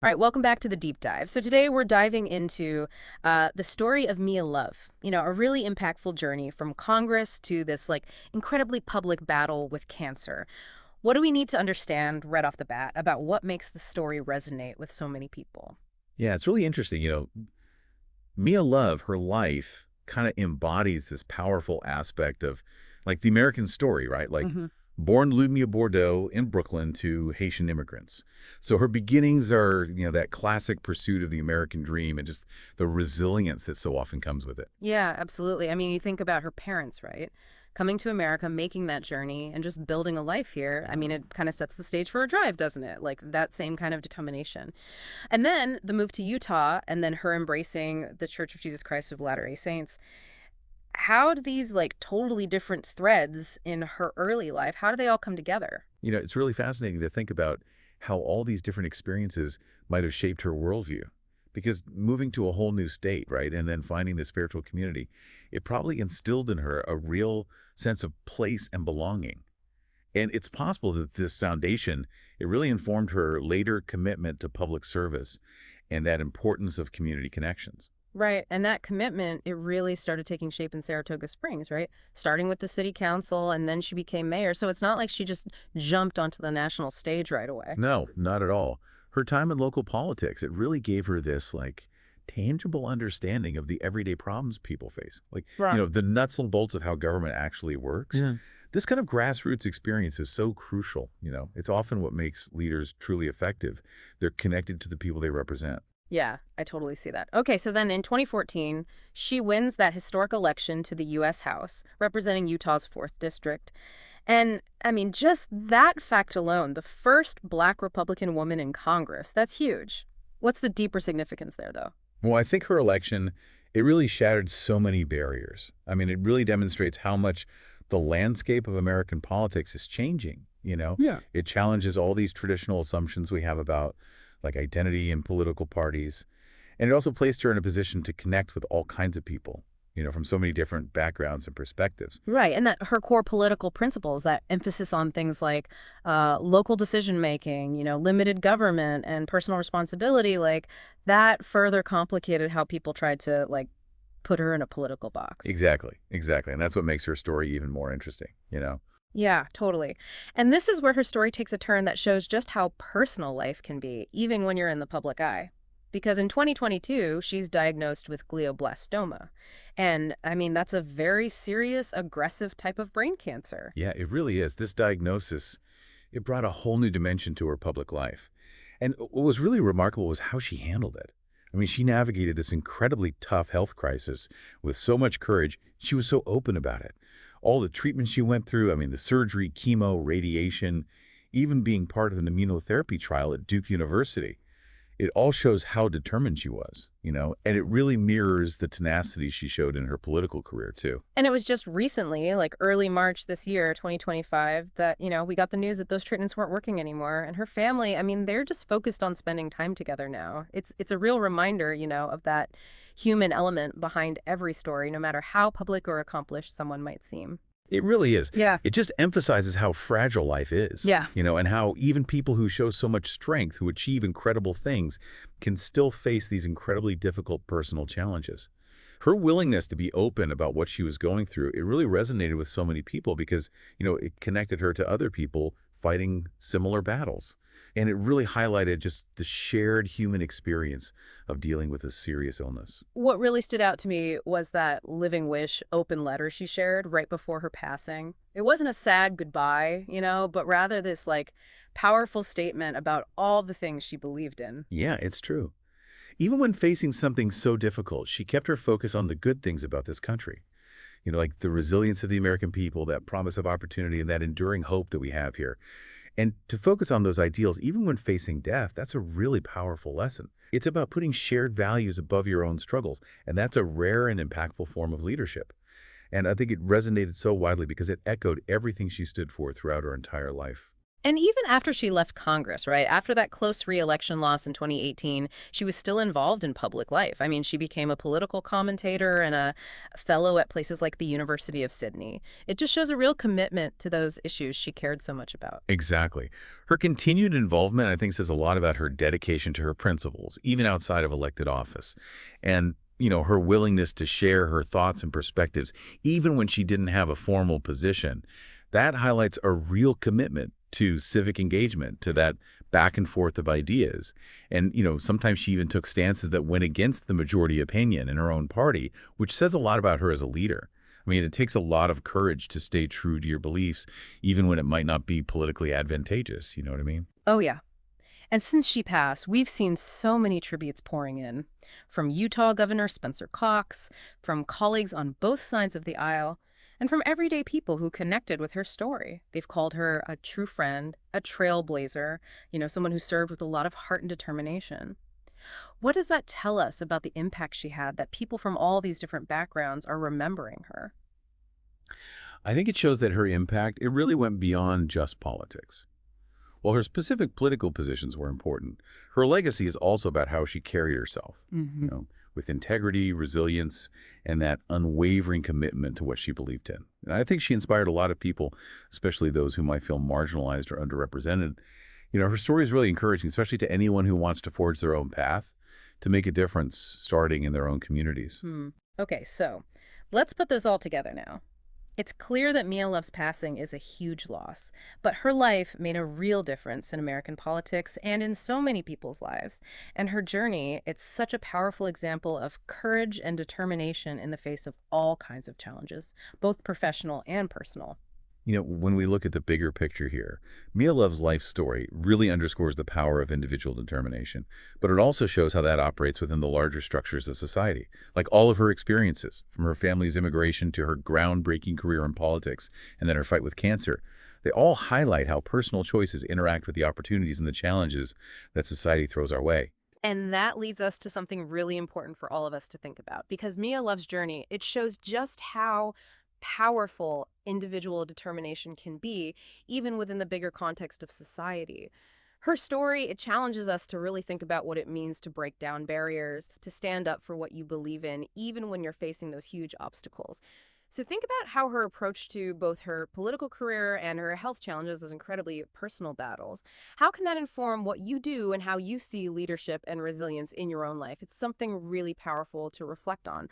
All right, welcome back to the deep dive. So today we're diving into the story of Mia Love. A really impactful journey from Congress to this incredibly public battle with cancer. What do we need to understand right off the bat about what makes the story resonate with so many people? Yeah, it's really interesting. Mia Love, her life kind of embodies this powerful aspect of like the American story, right? Like Hmm. born Ludmilla Bordeaux in Brooklyn to Haitian immigrants. So her beginnings are, that classic pursuit of the American dream and just the resilience that so often comes with it. Yeah, absolutely. I mean, you think about her parents, right? Coming to America, making that journey, and just building a life here. I mean, it kind of sets the stage for a drive, doesn't it? Like that same kind of determination. And then the move to Utah, and then her embracing the Church of Jesus Christ of Latter-day Saints. How do these totally different threads in her early life, how do they all come together? It's really fascinating to think about how all these different experiences might have shaped her worldview. Because moving to a whole new state, right, and then finding the spiritual community, it probably instilled in her a real sense of place and belonging. And it's possible that this foundation, it really informed her later commitment to public service and that importance of community connections. Right. And that commitment, it really started taking shape in Saratoga Springs, right? Starting with the city council and then she became mayor. So it's not like she just jumped onto the national stage right away. No, not at all. Her time in local politics, it really gave her this like tangible understanding of the everyday problems people face. Like, Right. the nuts and bolts of how government actually works. Yeah. This kind of grassroots experience is so crucial. It's often what makes leaders truly effective. They're connected to the people they represent. Yeah, I totally see that. Okay, so then in 2014, she wins that historic election to the U.S. House, representing Utah's 4th District. And I mean, just that fact alone, the first Black Republican woman in Congress, that's huge. What's the deeper significance there, though? Well, I think her election, it really shattered so many barriers. I mean, it really demonstrates how much the landscape of American politics is changing. Yeah. It challenges all these traditional assumptions we have about like identity and political parties. And it also placed her in a position to connect with all kinds of people, from so many different backgrounds and perspectives. Right, and that her core political principles, that emphasis on things like local decision making, limited government and personal responsibility, that further complicated how people tried to put her in a political box. Exactly, exactly. And that's what makes her story even more interesting. Yeah, totally. And this is where her story takes a turn that shows just how personal life can be, even when you're in the public eye. Because in 2022, she's diagnosed with glioblastoma. And I mean, that's a very serious, aggressive type of brain cancer. Yeah, it really is. This diagnosis, it brought a whole new dimension to her public life. And what was really remarkable was how she handled it. I mean, she navigated this incredibly tough health crisis with so much courage. She was so open about it. All the treatments she went through, I mean, the surgery, chemo, radiation, even being part of an immunotherapy trial at Duke University. It all shows how determined she was, and it really mirrors the tenacity she showed in her political career, too. And it was just recently, like early March this year, 2025, that, we got the news that those treatments weren't working anymore. And her family, I mean, they're just focused on spending time together now. It's a real reminder, of that human element behind every story, no matter how public or accomplished someone might seem. It really is. Yeah. It just emphasizes how fragile life is. Yeah. And how even people who show so much strength, who achieve incredible things, can still face these incredibly difficult personal challenges. Her willingness to be open about what she was going through, it really resonated with so many people because, it connected her to other people fighting similar battles. And it really highlighted just the shared human experience of dealing with a serious illness. What really stood out to me was that living wish open letter she shared right before her passing. It wasn't a sad goodbye, but rather this powerful statement about all the things she believed in. Yeah, it's true. Even when facing something so difficult, she kept her focus on the good things about this country. Like the resilience of the American people, that promise of opportunity, and that enduring hope that we have here. And to focus on those ideals, even when facing death, that's a really powerful lesson. It's about putting shared values above your own struggles, and that's a rare and impactful form of leadership. And I think it resonated so widely because it echoed everything she stood for throughout her entire life. And even after she left Congress, right, after that close re-election loss in 2018, she was still involved in public life. I mean, she became a political commentator and a fellow at places like the University of Sydney. It just shows a real commitment to those issues she cared so much about. Exactly. Her continued involvement, I think, says a lot about her dedication to her principles, even outside of elected office. And, her willingness to share her thoughts and perspectives, even when she didn't have a formal position, that highlights a real commitment to civic engagement, to that back and forth of ideas. And, sometimes she even took stances that went against the majority opinion in her own party, which says a lot about her as a leader. I mean, it takes a lot of courage to stay true to your beliefs, even when it might not be politically advantageous. You know what I mean? Oh, yeah. And since she passed, we've seen so many tributes pouring in, from Utah Governor Spencer Cox, from colleagues on both sides of the aisle, and from everyday people who connected with her story. They've called her a true friend, a trailblazer, someone who served with a lot of heart and determination. What does that tell us about the impact she had that people from all these different backgrounds are remembering her? I think it shows that her impact, it really went beyond just politics. While her specific political positions were important, her legacy is also about how she carried herself, Hmm. with integrity, resilience, and that unwavering commitment to what she believed in. And I think she inspired a lot of people, especially those who might feel marginalized or underrepresented. Her story is really encouraging, especially to anyone who wants to forge their own path to make a difference starting in their own communities. Hmm. Okay, so let's put this all together now. It's clear that Mia Love's passing is a huge loss, but her life made a real difference in American politics and in so many people's lives. And her journey, it's such a powerful example of courage and determination in the face of all kinds of challenges, both professional and personal. When we look at the bigger picture here, Mia Love's life story really underscores the power of individual determination, but it also shows how that operates within the larger structures of society. Like all of her experiences, from her family's immigration to her groundbreaking career in politics and then her fight with cancer, they all highlight how personal choices interact with the opportunities and the challenges that society throws our way. And that leads us to something really important for all of us to think about because Mia Love's journey, it shows just how powerful individual determination can be, even within the bigger context of society. Her story, it challenges us to really think about what it means to break down barriers, to stand up for what you believe in, even when you're facing those huge obstacles. So think about how her approach to both her political career and her health challenges, those incredibly personal battles, how can that inform what you do and how you see leadership and resilience in your own life? It's something really powerful to reflect on.